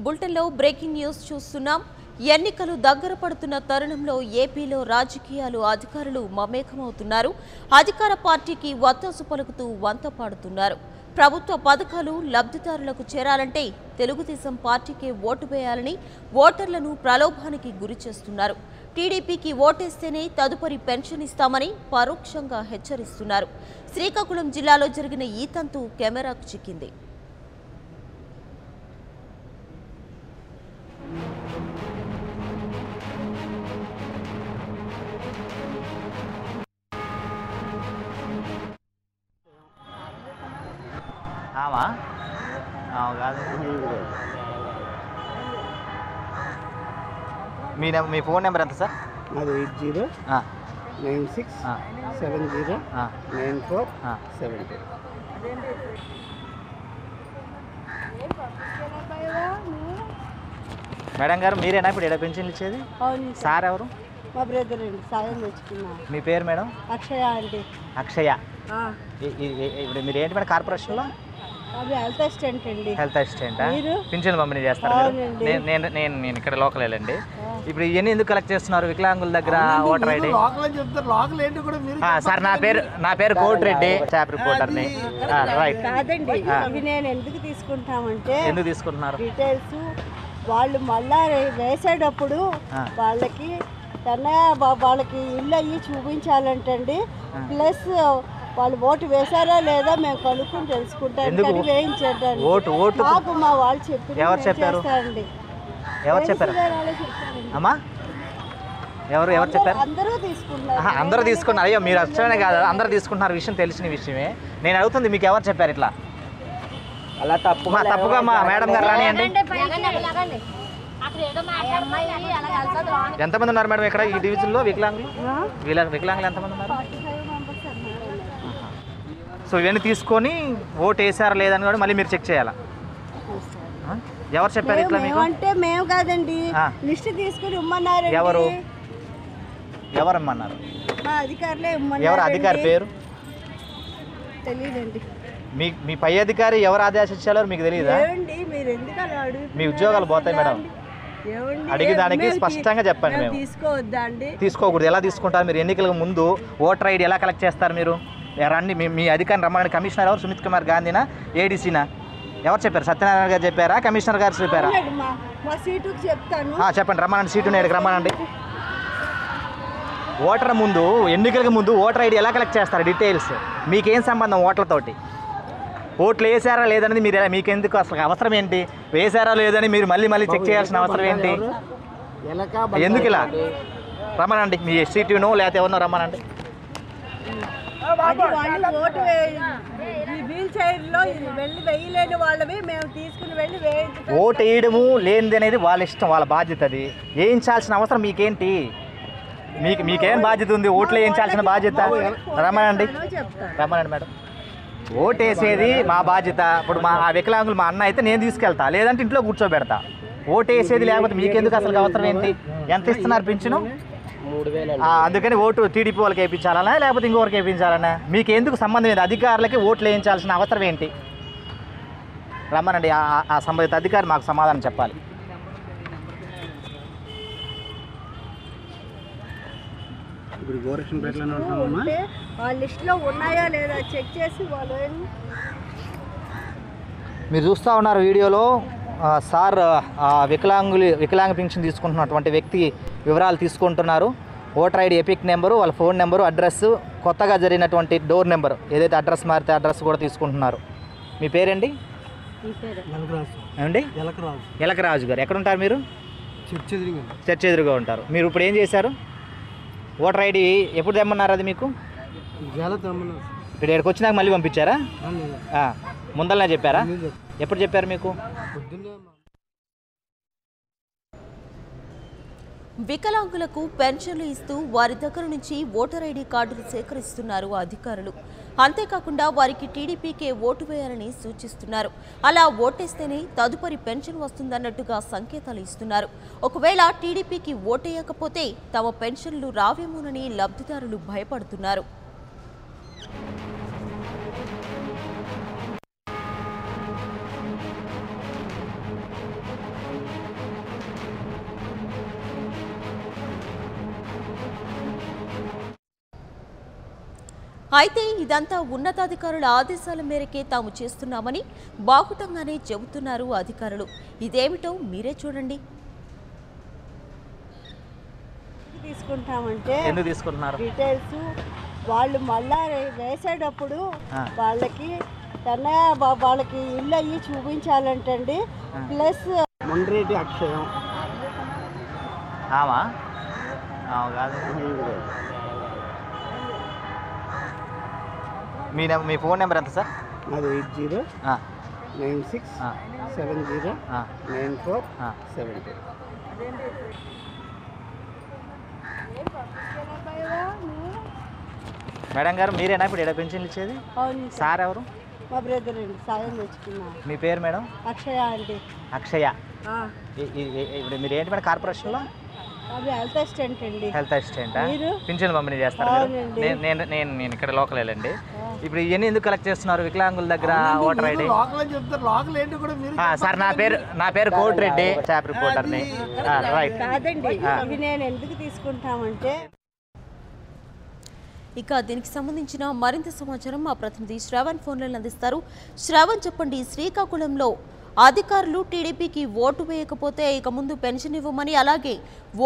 బులెటిన్లో breaking news చూస్తున్నాం. ఎన్నికలు దగ్గర పడుతున్న తరుణంలో ఏపీలో రాజకీయాలు అధికారులు మమేకమవుతున్నారు. అధికార పార్టీకి వత్తాసు పలుకుతూ వంత పాడుతున్నారు. ప్రభుత్వ పథకాలు లబ్ధిదారులకు చేరాలంటే తెలుగుదేశం పార్టీకే ఓటు వేయాలని ఓటర్లను ప్రలోభానికి గురి చేస్తున్నారు. టీడీపీకి ఓటేస్తేనే తదుపరి పెన్షన్ ఇస్తామని పరోక్షంగా హెచ్చరిస్తున్నారు. శ్రీకాకుళం జిల్లాలో జరిగిన ఈ తంతు కెమెరాకు చిక్కింది. మీ ఫోన్ నెంబర్ ఎంత సార్? అది 8096709472. మేడం గారు మీరేనా ఇప్పుడు ఏడా పెన్షన్లు ఇచ్చేది? సార్ ఎవరు? మా బ్రదర్ అండి, సాయం తెచ్చుకున్నా. మీ పేరు మేడం? అక్షయ అండి. అక్షయ. ఇప్పుడు మీరు ఏంటి మేడం కార్పొరేషన్లో? అది హెల్త్ అసిస్టెంట్ అండి. హెల్త్ అసిస్టెంటా? పింఛన్లు పంపిణీ చేస్తారు. నేను ఇక్కడ లోకల్ వెళ్ళండి. ఇప్పుడు ఇవన్నీ ఎందుకు కలెక్ట్ చేస్తున్నారు వికలాంగుల దగ్గర ఓటర్ ఐడి? సార్ నా పేరు కోటిరెడ్డి, చాప్ రిపోర్టర్ని. రైట్. కాదండి, ఇవి నేను ఎందుకు తీసుకుంటామంటే ఎందుకు తీసుకుంటున్నారు డీటెయిల్స్ వాళ్ళు మళ్ళా వేసేటప్పుడు వాళ్ళకి వాళ్ళకి ఇల్లు అయ్యి చూపించాలంటండి. ప్లస్ వాళ్ళు ఓటు వేశారా లేదా మేము కనుక్కొని తెలుసుకుంటాం. వేయించండి మాకు మా వాళ్ళు ఎవరు చెప్పారు? అమ్మా ఎవరు చెప్పారు? అందరూ తీసుకున్నారు. అయ్యో మీరు వచ్చానే కాదు, అందరూ తీసుకుంటున్నారు. విషయం తెలిసిన విషయమే. నేను అడుగుతుంది మీకు ఎవరు చెప్పారు ఇట్లా? అలా తప్పుగా మా మేడం గారు రానియండి. ఎంతమంది ఉన్నారు మేడం ఇక్కడ ఈ డివిజన్లో వికలాంగులు? వికలాంగులు ఎంతమంది ఉన్నారు? సో ఇవన్నీ తీసుకొని ఓటు వేసారా లేదని కూడా మళ్ళీ మీరు చెక్ చేయాలా? ఎవరు చెప్పారు ఇట్లా మీకు? అంటే మేము కాదండి, లిస్ట్ తీసుకుని ఇమ్మన్నారు. ఎవరు ఇమ్మన్నారు? మా అధికారులే ఇమ్మన్నారు. ఎవరు అధికారి పేరు తెలియదండి. మీ పై అధికారి ఎవరు ఆదేశించారో మీకు తెలియదా? మీ ఉద్యోగాలు పోతాయి మేడం. అడిగి దానికి స్పష్టంగా చెప్పండి. మేము తీసుకోకూడదు. ఎలా తీసుకుంటారు మీరు? ఎన్నికలకు ముందు ఓటర్ ఐడి ఎలా కలెక్ట్ చేస్తారు మీరు? రండి, మీ అధికారిని రమ్మని. కమిషనర్ ఎవరు? సుమిత్ కుమార్ గాంధీనా, ఏడీసీనా? ఎవరు చెప్పారు? సత్యనారాయణ గారు చెప్పారా, కమిషనర్ గారు చెప్పారా? చెప్పండి, రమ్మనండి. సీటు నేడుకు రమ్మనండి. ఓటర్ ముందు, ఎన్నికలకు ముందు ఓటర్ ఐడి ఎలా కలెక్ట్ చేస్తారు? డీటెయిల్స్ మీకేం సంబంధం ఓట్లతోటి? ఓట్లు వేసారా లేదనేది మీరు మీకెందుకు? అసలు అవసరం ఏంటి? వేసారా లేదని మీరు మళ్ళీ చెక్ చేయాల్సిన అవసరం ఏంటి? ఎందుకు ఇలా? రమ్మనండి, మీ సీటునో లేకపోతే ఎవరినో రమ్మనండి. ఓటు వేయడము లేనిది అనేది వాళ్ళ ఇష్టం, వాళ్ళ బాధ్యత. అది వేయించాల్సిన అవసరం మీకేంటి? మీకేం బాధ్యత ఉంది? ఓట్లు వేయించాల్సిన బాధ్యత. రమ్మనండి మేడం. ఓటు వేసేది మా బాధ్యత. ఇప్పుడు మా వికలాంగులు మా అన్న అయితే నేను తీసుకెళ్తా, లేదంటే ఇంట్లో కూర్చోబెడతా. ఓటు వేసేది లేకపోతే మీకెందుకు? అసలు అవసరం ఏంటి? ఎంత ఇస్తున్నారు పింఛను? 3000. అందుకని ఓటు టీడీపీ వాళ్ళకి వేయించాలన్నా లేకపోతే ఇంకొకరికి వేయించాలన్నా మీకెందుకు సంబంధం ఏంటి? అధికారులకి ఓట్లు వేయించాల్సిన అవసరం ఏంటి? రమ్మనండి. ఆ సంబంధిత అధికారి మాకు సమాధానం చెప్పాలి. మీరు చూస్తూ ఉన్నారు వీడియోలో. సార్ వికలాంగ పింఛన్ తీసుకుంటున్నటువంటి వ్యక్తి వివరాలు తీసుకుంటున్నారు. ఓటర్ ఐడి, ఎపిక్ నెంబరు, వాళ్ళ ఫోన్ నెంబరు, అడ్రస్, కొత్తగా జరిగినటువంటి డోర్ నెంబరు, ఏదైతే అడ్రస్ మారితే అడ్రస్ కూడా తీసుకుంటున్నారు. మీ పేరండి? ఏమండి? ఎలకరాజు గారు. ఎక్కడ ఉంటారు మీరు? చర్చ్ ఎదురుగా ఉంటారు. మీరు ఇప్పుడు ఏం చేశారు? ఓటర్ ఐడి ఎప్పుడు తెమ్మన్నారు? అది మీకు ఇప్పుడు ఇక్కడికి వచ్చినాక మళ్ళీ పంపించారా? ముందలనే చెప్పారా? ఎప్పుడు చెప్పారు మీకు? వికలాంగులకు పెన్షన్లు ఇస్తూ వారి దగ్గర నుంచి ఓటర్ ఐడి కార్డులు సేకరిస్తున్నారు అధికారులు. అంతేకాకుండా వారికి టీడీపీకే ఓటు వేయాలని సూచిస్తున్నారు. అలా ఓటేస్తేనే తదుపరి పెన్షన్ వస్తుందన్నట్టుగా సంకేతాలు ఇస్తున్నారు. ఒకవేళ టీడీపీకి ఓటేయకపోతే తమ పెన్షన్లు రావేమోనని లబ్ధిదారులు భయపడుతున్నారు. అయితే ఇదంతా ఉన్నతాధికారుల ఆదేశాల మేరకే తాము చేస్తున్నామని బాహుటంగానే చెబుతున్నారు అధికారులు. ఇదేమిటో మీరే చూడండి. తీసుకుంటామంటే ఎందుకు తీసుకుంటున్నారు డీటెయిల్స్ వాళ్ళు మళ్ళా వేసేటప్పుడు వాళ్ళకి వాళ్ళకి ఇల్లు అయ్యి చూపించాలంటండి. ప్లస్ మొండ్రేటి అక్షయం మీ ఫోన్ నెంబర్ ఎంత సార్? అది 8096709472. మేడం గారు మీరేనా ఇప్పుడు ఇక్కడ పెన్షన్లు ఇచ్చేది? సార్ ఎవరు? మా బ్రదర్ అండి, సాయం తెచ్చుకున్నా. మీ పేరు మేడం? అక్షయ అండి. అక్షయ. ఇప్పుడు మీరు ఏంటి మేడం కార్పొరేషన్లో? హెల్త్ అసిస్టెంట్ అండి. Health assistant. పింఛన్లు పంపిణీ చేస్తారు మీరు? నేను ఇక్కడ లోకల్ అండి. ఇప్పుడు ఇవన్నీ ఎందుకు కలెక్ట్ చేస్తున్నారు వికలాంగుల దగ్గర ఓటర్ ఐడి? సార్ నా పేరు కోటిరెడ్డి, స్టాఫ్ రిపోర్టర్ని. రైట్. కాదండి, ఇవి నేను ఎందుకు తీసుకుంటామంటే ఇక దీనికి సంబంధించిన మరింత సమాచారం మా ప్రతినిధి శ్రావణ్ ఫోన్లను అందిస్తారు. శ్రావణ్ చెప్పండి, శ్రీకాకుళంలో అధికారులు టీడీపీకి ఓటు వేయకపోతే ఇక ముందు పెన్షన్ ఇవ్వమని, అలాగే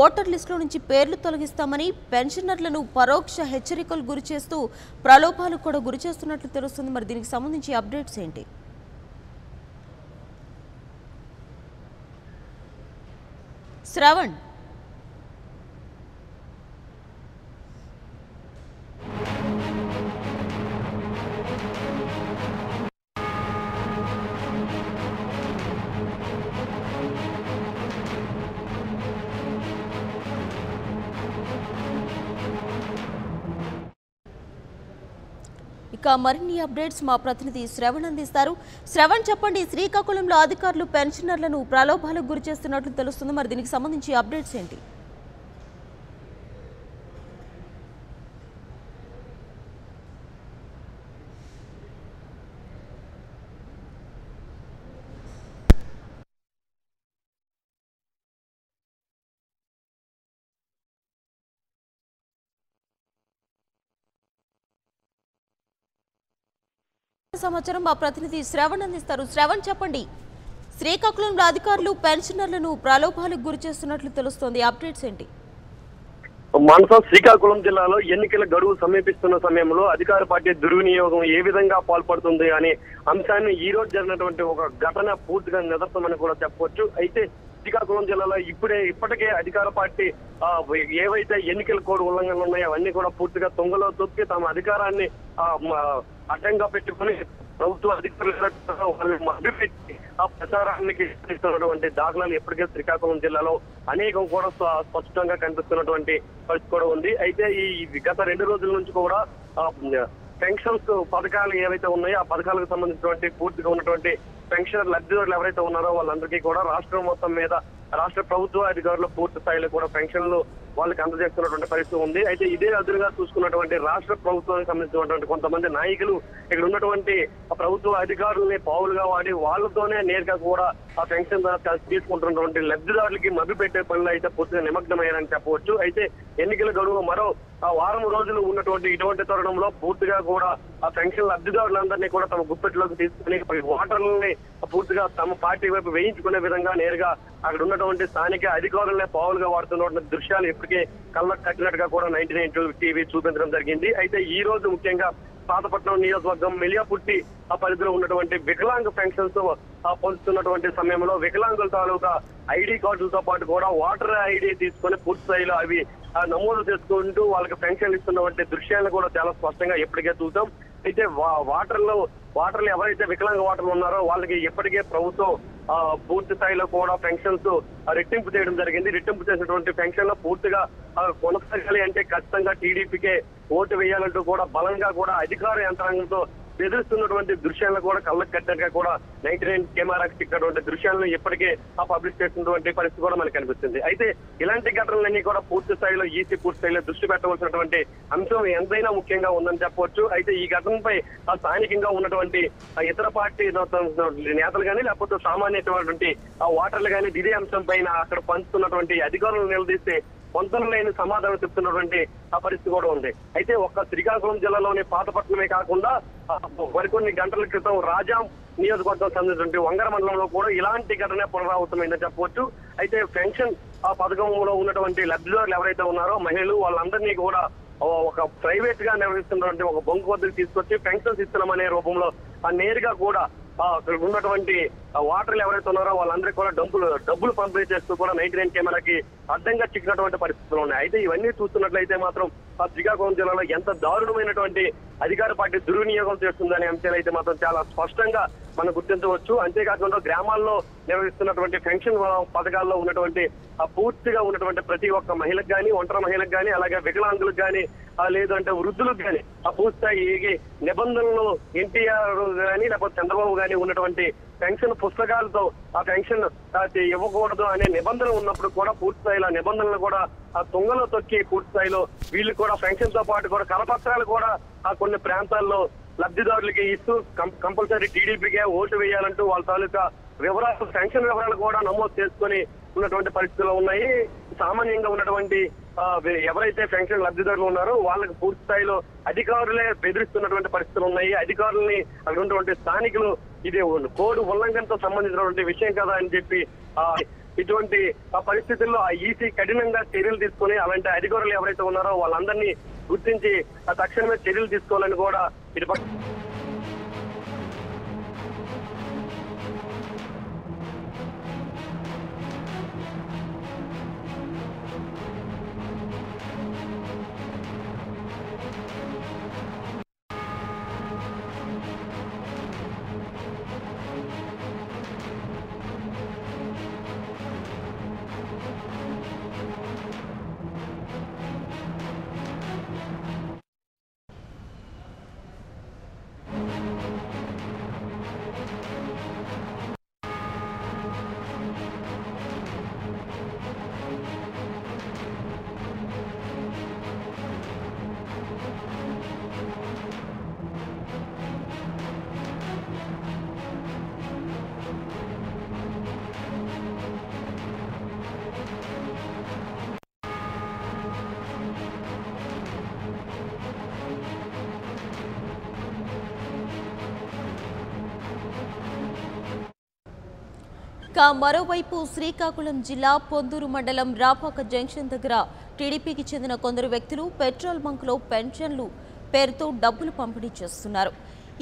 ఓటర్ లిస్టులో నుంచి పేర్లు తొలగిస్తామని పెన్షనర్లను పరోక్ష హెచ్చరికలు గురిచేస్తూ ప్రలోభాలకు కూడా గురిచేస్తున్నట్లు తెలుస్తుంది. మరి దీనికి సంబంధించి అప్డేట్స్ ఏంటి? శ్రావణ్. ఇక మరిన్ని అప్డేట్స్ మా ప్రతినిధి శ్రవణ్ అందిస్తారు. శ్రవణ్ చెప్పండి, శ్రీకాకుళంలో అధికారులు పెన్షనర్లను ప్రలోభాలకు గురి చేస్తున్నట్లు తెలుస్తుంది. మరి దీనికి సంబంధించి అప్డేట్స్ ఏంటి? సమాచారం మా ప్రతినిధి శ్రవణ్ అందిస్తారు. శ్రవణ్ చెప్పండి, శ్రీకాకుళంలో అధికారులు పెన్షనర్లను ప్రలోభాలకు గురి చేస్తున్నట్లు తెలుస్తోంది. అప్డేట్స్ ఏంటి? మానస, శ్రీకాకుళం జిల్లాలో ఎన్నికల గడువు సమీపిస్తున్న సమయంలో అధికార పార్టీ దుర్వినియోగం ఏ విధంగా పాల్పడుతుంది అనే అంశాన్ని ఈ రోజు జరిగినటువంటి ఒక ఘటన పూర్తిగా నిదర్శనమని కూడా చెప్పవచ్చు. అయితే శ్రీకాకుళం జిల్లాలో ఇప్పటికే అధికార పార్టీ ఏవైతే ఎన్నికల కోడ్ ఉల్లంఘనలు ఉన్నాయో అవన్నీ కూడా పూర్తిగా తొంగలో తొక్కి తమ అధికారాన్ని అడ్డంగా పెట్టుకుని ప్రభుత్వ అధికారులు మభ్యపెట్టి ఆ ప్రచారానికి ఇస్తున్నటువంటి దాఖలాలు ఇప్పటికే శ్రీకాకుళం జిల్లాలో అనేకం కూడా స్పష్టంగా కనిపిస్తున్నటువంటి పరిస్థితి కూడా ఉంది. అయితే ఈ గత 2 రోజుల నుంచి కూడా పెన్షన్స్ పథకాలు ఏవైతే ఉన్నాయో ఆ పథకాలకు సంబంధించినటువంటి పూర్తిగా ఉన్నటువంటి పెన్షన్ లబ్ధిదారులు ఎవరైతే ఉన్నారో వాళ్ళందరికీ కూడా రాష్ట్రం మొత్తం మీద రాష్ట్ర ప్రభుత్వ అధికారులు పూర్తి స్థాయిలో కూడా పెన్షన్లు వాళ్ళకి అందజేస్తున్నటువంటి పరిస్థితి ఉంది. అయితే ఇదే అదురుగా చూసుకున్నటువంటి రాష్ట్ర ప్రభుత్వానికి సంబంధించినటువంటి కొంతమంది నాయకులు ఇక్కడ ఉన్నటువంటి ప్రభుత్వ అధికారులని పావులుగా వాడి వాళ్ళతోనే నేరుగా కూడా ఆ పెన్షన్ తీసుకుంటున్నటువంటి లబ్ధిదారులకి మభ్యపెట్టే పనులు అయితే పూర్తిగా నిమగ్నమయ్యారని చెప్పవచ్చు. అయితే ఎన్నికల గడువు మరో వారం రోజులు ఉన్నటువంటి ఇటువంటి తరుణంలో పూర్తిగా కూడా ఆ పెన్షన్ లబ్ధిదారులందరినీ కూడా తమ గుప్పెట్లోకి తీసుకుని ఓటర్లని పూర్తిగా తమ పార్టీ వైపు వేయించుకునే విధంగా నేరుగా అక్కడ ఉన్నటువంటి స్థానిక అధికారులనే పావులుగా వాడుతున్నటువంటి దృశ్యాలు ఇప్పటికే కళ్ళకు కట్టినట్టుగా కూడా 99 టీవీ చూపించడం జరిగింది. అయితే ఈ రోజు ముఖ్యంగా పాతపట్నం నియోజకవర్గం మెలియాపుట్టి ఆ పరిధిలో ఉన్నటువంటి వికలాంగ పెన్షన్స్ పొందుతున్నటువంటి సమయంలో వికలాంగుల తాలూకా ఐడి కార్డులతో పాటు కూడా ఓటర్ ఐడి తీసుకొని పూర్తి స్థాయిలో అవి నమోదు చేసుకుంటూ వాళ్ళకి పెన్షన్ ఇస్తున్నటువంటి దృశ్యాలను కూడా చాలా స్పష్టంగా ఎప్పటికే చూద్దాం. అయితే వాటర్లు ఎవరైతే వికలాంగ ఓటర్లు ఉన్నారో వాళ్ళకి ఇప్పటికే ప్రభుత్వం పూర్తి స్థాయిలో కూడా పెన్షన్స్ రెట్టింపు చేయడం జరిగింది. రెట్టింపు చేసినటువంటి పెన్షన్ లో పూర్తిగా కొనసాగాలి అంటే ఖచ్చితంగా టీడీపీకే ఓటు వేయాలంటూ కూడా బలంగా కూడా అధికార యంత్రాంగంతో బెదిరిస్తున్నటువంటి దృశ్యాలను కూడా కళ్ళకు కట్టగా కూడా 99 కెమెరాకి చిక్కినటువంటి దృశ్యాలను ఇప్పటికే పబ్లిష్ చేసినటువంటి పరిస్థితి కూడా మనకు కనిపిస్తుంది. అయితే ఇలాంటి ఘటనలన్నీ కూడా పూర్తి స్థాయిలో పూర్తి స్థాయిలో దృష్టి పెట్టవలసినటువంటి అంశం ఎంతైనా ముఖ్యంగా ఉందని చెప్పవచ్చు. అయితే ఈ ఘటనపై స్థానికంగా ఉన్నటువంటి ఇతర పార్టీ నేతలు కానీ లేకపోతే సామాన్యమైనటువంటి ఓటర్లు కానీ ఇదే అంశం పైన అక్కడ పంచుతున్నటువంటి అధికారులను నిలదీస్తే పొంతన లేని సమాధానం చెప్తున్నటువంటి ఆ పరిస్థితి కూడా ఉంది. అయితే ఒక్క శ్రీకాకుళం జిల్లాలోని పాతపట్నమే కాకుండా మరికొన్ని గంటల క్రితం రాజాం నియోజకవర్గం చెందినటువంటి వంగర మండలంలో కూడా ఇలాంటి ఘటన పునరావృతమైందని చెప్పవచ్చు. అయితే పెన్షన్ ఆ పథకంలో ఉన్నటువంటి లబ్ధిదారులు ఎవరైతే ఉన్నారో మహిళలు వాళ్ళందరినీ కూడా ఒక ప్రైవేట్ గా నిర్వహిస్తున్నటువంటి ఒక బొంకు వద్దకు తీసుకొచ్చి పెన్షన్స్ ఇస్తున్నామనే రూపంలో నేరుగా కూడా ఉన్నటువంటి వాటర్లు ఎవరైతే ఉన్నారో వాళ్ళందరికీ కూడా డబ్బులు పంపిణీ చేస్తూ కూడా 99 కెమెరాకి అడ్డంగా చిక్కినటువంటి పరిస్థితులు ఉన్నాయి. అయితే ఇవన్నీ చూస్తున్నట్లయితే మాత్రం శ్రీకాకుళం జిల్లాలో ఎంత దారుణమైనటువంటి అధికార పార్టీ దుర్వినియోగం చేస్తుందనే అంశాలు అయితే మాత్రం చాలా స్పష్టంగా మనం గుర్తించవచ్చు. అంతేకాకుండా గ్రామాల్లో నిర్వహిస్తున్నటువంటి పెన్షన్ పథకాల్లో ఉన్నటువంటి పూర్తిగా ఉన్నటువంటి ప్రతి ఒక్క మహిళకు కానీ, ఒంటరి మహిళకు కానీ, అలాగే వికలాంగులకు కానీ, లేదంటే వృద్ధులకు కానీ పూర్తిస్థాయి నిబంధనలు ఎన్టీఆర్ కానీ లేకపోతే చంద్రబాబు కానీ ఉన్నటువంటి పెన్షన్ పుస్తకాలతో ఆ పెన్షన్ ఇవ్వకూడదు అనే నిబంధన ఉన్నప్పుడు కూడా పూర్తి స్థాయిలో నిబంధనలు కూడా ఆ తుంగలో తొక్కి పూర్తి స్థాయిలో వీళ్ళు కూడా పెన్షన్ తో పాటు కూడా కరపత్రాలు కూడా ఆ కొన్ని ప్రాంతాల్లో లబ్ధిదారులకి ఇస్తూ కంపల్సరీ టీడీపీకే ఓటు వేయాలంటూ వాళ్ళ తాలూకా వివరాలు పెన్షన్ వివరాలు కూడా నమోదు చేసుకొని ఉన్నటువంటి పరిస్థితులు ఉన్నాయి. సామాన్యంగా ఉన్నటువంటి ఎవరైతే పెన్షన్ లబ్ధిదారులు ఉన్నారో వాళ్ళకి పూర్తి స్థాయిలో అధికారులే బెదిరిస్తున్నటువంటి పరిస్థితులు ఉన్నాయి. అధికారులని అక్కడ ఉన్నటువంటి స్థానికులు ఇది కోడ్ ఉల్లంఘనతో సంబంధించినటువంటి విషయం కదా అని చెప్పి ఇటువంటి పరిస్థితుల్లో ఆ ఈసీ కఠినంగా చర్యలు తీసుకుని అలాంటి అధికారులు ఎవరైతే ఉన్నారో వాళ్ళందరినీ గుర్తించి తక్షణమే చర్యలు తీసుకోవాలని కూడా ఇటు మరోవైపు శ్రీకాకుళం జిల్లా పొందూరు మండలం రాపాక జంక్షన్ దగ్గర టీడీపీకి చెందిన కొందరు వ్యక్తులు పెట్రోల్ బంకులో పెన్షన్లు పేరుతో డబ్బులు పంపిణీ చేస్తున్నారు.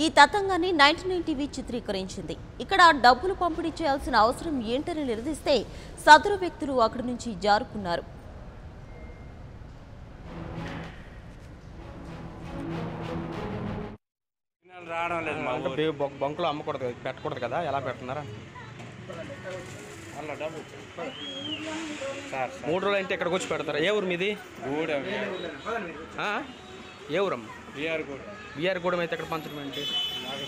ఈ తతంగాన్ని 99 టీవీ చిత్రీకరించింది. ఇక్కడ డబ్బులు పంపిణీ చేయాల్సిన అవసరం ఏంటని నిలదీస్తే సదరు వ్యక్తులు అక్కడి నుంచి జారుకున్నారు. బంకులో అమ్మకూడదు, పెట్టకూడదు కదా, ఎలా పెడుతున్నారా? 3 రోజులు అంటే ఇక్కడికి వచ్చి పెడతారా? ఏ ఊరు మీది? ఏ ఊరమ్మ? బీఆర్గూడెం అయితే ఇక్కడ పంచడం ఏంటి?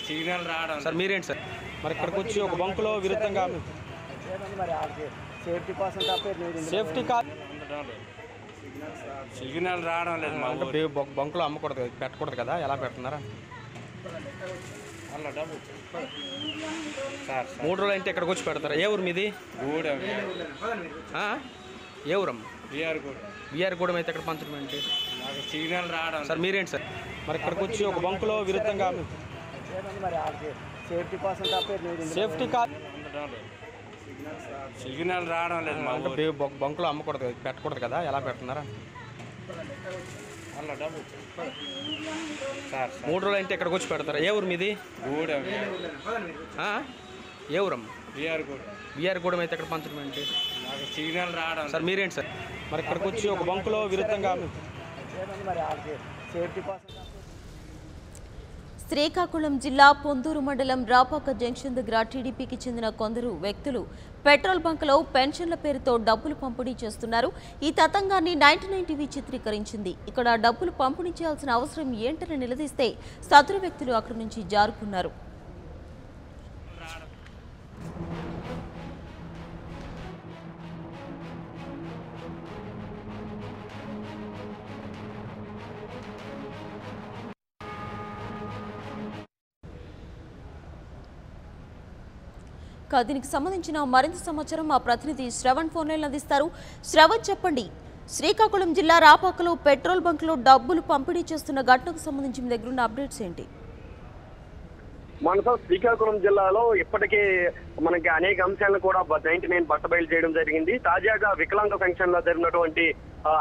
సిగ్నల్ రావడం సార్. మీరేంటి సార్ మరి ఇక్కడికి వచ్చి ఒక బంకులో విరుద్ధంగా సేఫ్టీ కాదు, సిగ్నల్ రావడం లేదు. బంకులో అమ్మకూడదు, పెట్టకూడదు కదా, ఎలా పెడుతున్నారా? 3 రోజులు అంటే ఇక్కడికి వచ్చి పెడతారా? ఏ ఊరు మీది? ఏ ఊరమ్మ? బీఆర్గూడెం అయితే ఇక్కడ పంచడం ఏంటి? సిగ్నల్ రావడం సార్. మీరేంటి సార్ మరి ఇక్కడికి వచ్చి ఒక బంకులో విరుద్ధంగా సేఫ్టీ కాదు, సిగ్నల్ రావడం లేదు. బంకులో అమ్మకూడదు, పెట్టకూడదు కదా, ఎలా పెడుతున్నారా? 3 రోజులు అంటే ఇక్కడికి వచ్చి పెడతారా? ఏ ఊరు మీది? ఏ ఊరమ్మ? బీఆర్గూడెం అయితే ఇక్కడ పంచడం ఏంటి? సిగ్నల్ రావడం సార్. మీరేంటి సార్ మరి ఇక్కడికి వచ్చి ఒక బంకులో విరుద్ధంగా శ్రీకాకుళం జిల్లా పొందూరు మండలం రాపాక జంక్షన్ దగ్గర టీడీపీకి చెందిన కొందరు వ్యక్తులు పెట్రోల్ బంకులో పెన్షన్ల పేరుతో డబ్బులు పంపిణీ చేస్తున్నారు. ఈ తతంగాన్ని 99 టీవీ చిత్రీకరించింది. ఇక్కడ డబ్బులు పంపిణీ చేయాల్సిన అవసరం ఏంటని నిలదీస్తే సదరు వ్యక్తులు అక్కడి నుంచి జారుకున్నారు. దీనికి సంబంధించిన మరింత సమాచారం మా ప్రతినిధి శ్రవణ్ ఫోన్ లైన్ అందిస్తారు. శ్రవణ్, చెప్పండి, శ్రీకాకుళం జిల్లా రాపాకలో పెట్రోల్ బంక్లో డబ్బులు పంపిణీ చేస్తున్న ఘటనకు సంబంధించి మీ దగ్గర ఉన్న అప్డేట్స్ ఏంటి? మనతో శ్రీకాకుళం జిల్లాలో ఇప్పటికే మనకి అనేక అంశాలను కూడా 99 బట్టబయలు చేయడం జరిగింది. తాజాగా వికలాంగ పెన్షన్ లో జరిగినటువంటి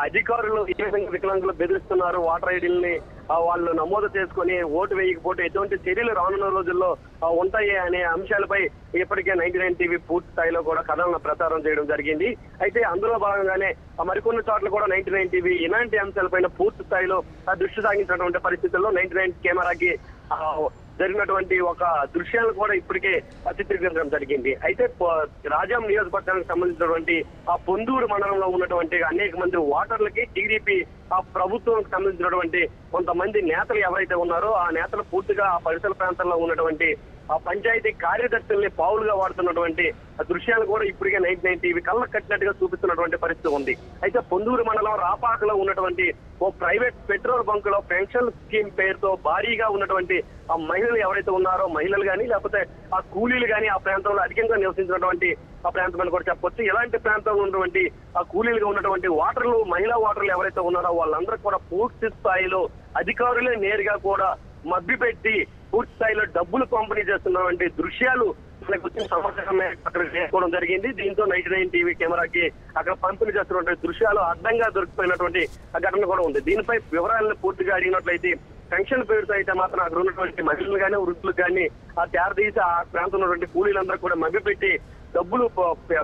అధికారులు ఏ విధంగా వికలాంగులు బెదిరిస్తున్నారు, ఓటర్ ఐడీలని వాళ్ళు నమోదు చేసుకుని ఓటు వేయకపోతే ఎటువంటి చర్యలు రానున్న రోజుల్లో ఉంటాయి అనే అంశాలపై ఇప్పటికే 99 టీవీ పూర్తి స్థాయిలో కూడా కథలను ప్రచారం చేయడం జరిగింది. అయితే అందులో భాగంగానే మరికొన్ని చోట్ల కూడా 99 టీవీ ఇలాంటి అంశాలపైన పూర్తి స్థాయిలో దృష్టి సాగించినటువంటి పరిస్థితుల్లో 99 కెమెరాకి జరిగినటువంటి ఒక దృశ్యాలను కూడా ఇప్పటికే చిత్రీకరించడం జరిగింది. అయితే రాజాం నియోజకవర్గానికి సంబంధించినటువంటి ఆ పొందూరు మండలంలో ఉన్నటువంటి అనేక మంది ఓటర్లకి టీడీపీ ఆ ప్రభుత్వానికి సంబంధించినటువంటి కొంతమంది నేతలు ఎవరైతే ఉన్నారో ఆ నేతలు పూర్తిగా ఆ పరిసర ప్రాంతాల్లో ఉన్నటువంటి ఆ పంచాయతీ కార్యదర్శుల్ని పావులుగా వాడుతున్నటువంటి దృశ్యాలు కూడా ఇప్పటికే 99 టీవీ కళ్ళకు కట్టినట్టుగా చూపిస్తున్నటువంటి పరిస్థితి ఉంది. అయితే పొందూరు మండలం రాపాకలో ఉన్నటువంటి ఓ ప్రైవేట్ పెట్రోల్ బంక్ లో పెన్షన్ స్కీమ్ పేరుతో భారీగా ఉన్నటువంటి ఆ మహిళలు ఎవరైతే ఉన్నారో మహిళలు కానీ లేకపోతే ఆ కూలీలు కానీ ఆ ప్రాంతంలో అధికంగా నివసించినటువంటి ఆ ప్రాంతం అని కూడా చెప్పొచ్చు. ఇలాంటి ప్రాంతంలో ఉన్నటువంటి ఆ కూలీలుగా ఉన్నటువంటి ఓటర్లు మహిళా ఓటర్లు ఎవరైతే ఉన్నారో వాళ్ళందరూ కూడా పూర్తి స్థాయిలో అధికారులే నేరుగా కూడా మభ్యపెట్టి పూర్తి స్థాయిలో డబ్బులు పంపిణీ చేస్తున్నటువంటి దృశ్యాలు మనకు వచ్చిన సమాచారం అక్కడ చేసుకోవడం జరిగింది. దీంతో 99 టీవీ కెమెరాకి అక్కడ పంపిణీ చేస్తున్నటువంటి దృశ్యాలు అడ్డంగా దొరికిపోయినటువంటి ఘటన కూడా ఉంది. దీనిపై వివరాలను పూర్తిగా అడిగినట్లయితే పెన్షన్ పేరుతో అయితే మాత్రం అక్కడ ఉన్నటువంటి మహిళలు కానీ వృద్ధులకు కానీ ఆ తేరదీసి ఆ ప్రాంతంలో ఉన్నటువంటి కూలీలందరూ కూడా మభ్యపెట్టి డబ్బులు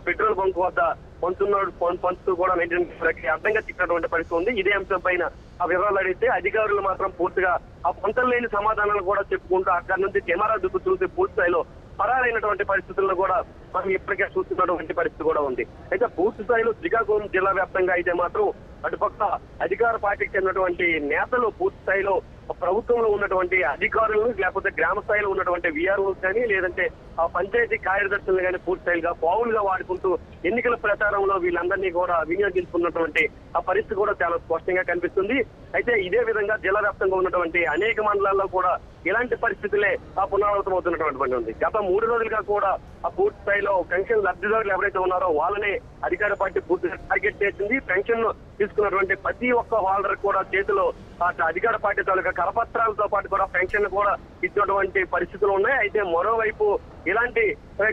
పెట్రోల్ బంక్ వద్ద పంచుతూ కూడా 99 కెమెరాకి అడ్డంగా చిక్కినటువంటి పరిస్థితి ఉంది. ఇదే అంశం పైన ఆ వివరాలు అడిగితే అధికారులు మాత్రం పూర్తిగా ఆ పొంతలు లేని సమాధానాలు కూడా చెప్పుకుంటూ అక్కడి నుంచి కెమెరా దుక్కు చూసి పూర్తి స్థాయిలో పరారైనటువంటి పరిస్థితుల్లో కూడా మనం ఇప్పటికే చూస్తున్నటువంటి పరిస్థితి కూడా ఉంది. అయితే పూర్తి స్థాయిలో శ్రీకాకుళం జిల్లా వ్యాప్తంగా అయితే మాత్రం అటుపక్క అధికార పార్టీకి చెందినటువంటి నేతలు పూర్తి స్థాయిలో ప్రభుత్వంలో ఉన్నటువంటి అధికారులను లేకపోతే గ్రామ స్థాయిలో ఉన్నటువంటి విఆర్ఓ కానీ లేదంటే ఆ పంచాయతీ కార్యదర్శులను కానీ పూర్తి స్థాయిగా పావులుగా వాడుకుంటూ ఎన్నికల ప్రచారంలో వీళ్ళందరినీ కూడా వినియోగించుకున్నటువంటి ఆ పరిస్థితి కూడా చాలా స్పష్టంగా కనిపిస్తుంది. అయితే ఇదే విధంగా జిల్లా వ్యాప్తంగా ఉన్నటువంటి అనేక మండలాల్లో కూడా ఇలాంటి పరిస్థితులే ఆ పునరావృతం అవుతున్నటువంటి ఉంది. గత 3 రోజులుగా కూడా ఆ పూర్తి స్థాయిలో పెన్షన్ లబ్ధిదారులు ఎవరైతే ఉన్నారో వాళ్ళనే అధికార పార్టీ పూర్తిగా టార్గెట్ చేసింది. పెన్షన్ తీసుకున్నటువంటి ప్రతి ఒక్క హోల్డర్ కూడా చేతిలో అధికార పార్టీ తాలూకా కరపత్రాలతో పాటు కూడా పెన్షన్ కూడా ఇచ్చినటువంటి పరిస్థితులు ఉన్నాయి. అయితే మరోవైపు ఇలాంటి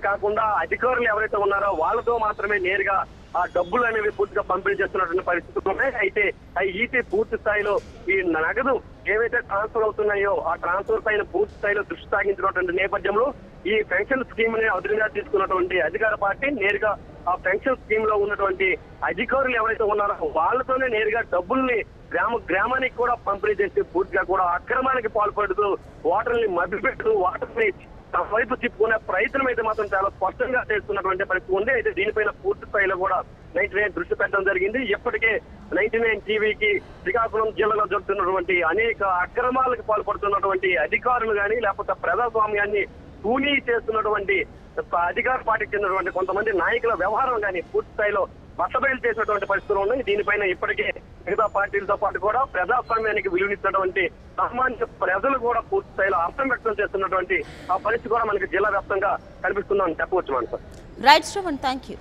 కాకుండా అధికారులు ఎవరైతే ఉన్నారో వాళ్ళతో మాత్రమే నేరుగా ఆ డబ్బులు అనేవి పూర్తిగా పంపిణీ చేస్తున్నటువంటి పరిస్థితులు ఉన్నాయి. అయితే ఈటీ పూర్తి స్థాయిలో ఈ నగదు ఏవైతే ట్రాన్స్ఫర్ అవుతున్నాయో ఆ ట్రాన్స్ఫర్ పైన పూర్తి స్థాయిలో దృష్టి సాగించినటువంటి నేపథ్యంలో ఈ పెన్షన్ స్కీమ్ ని అదునుగా తీసుకున్నటువంటి అధికార పార్టీ నేరుగా ఆ పెన్షన్ స్కీమ్ లో ఉన్నటువంటి అధికారులు ఎవరైతే ఉన్నారో వాళ్ళతోనే నేరుగా డబ్బుల్ని గ్రామానికి కూడా పంపిణీ చేసి పూర్తిగా కూడా అక్రమానికి పాల్పడుతూ ఓటర్ని మభ్యపెడుతూ ఓటర్ని తమ వైపు తిప్పుకునే ప్రయత్నం అయితే మాత్రం చాలా స్పష్టంగా చేస్తున్నటువంటి పరిస్థితి ఉంది. అయితే దీనిపైన పూర్తి స్థాయిలో కూడా 99 దృష్టి పెట్టడం జరిగింది. ఇప్పటికే 99 టీవీకి శ్రీకాకుళం జిల్లాలో జరుగుతున్నటువంటి అనేక అక్రమాలకు పాల్పడుతున్నటువంటి అధికారులు కానీ లేకపోతే ప్రజాస్వామ్యాన్ని కూనీ చేస్తున్నటువంటి అధికార పార్టీకి చెందినటువంటి కొంతమంది నాయకుల వ్యవహారం కానీ పూర్తి స్థాయిలో బట్టబయలు చేసినటువంటి పరిస్థితులు ఉన్నాయి. దీనిపైన ఇప్పటికే మిగతా పార్టీలతో పాటు కూడా ప్రజాస్వామ్యానికి విలువనిచ్చినటువంటి సామాన్య ప్రజలు కూడా పూర్తి స్థాయిలో అర్థం వ్యక్తం చేస్తున్నటువంటి ఆ పరిస్థితి కూడా మనకి జిల్లా వ్యాప్తంగా కనిపిస్తుందని చెప్పవచ్చు. Right Shravan, thank you.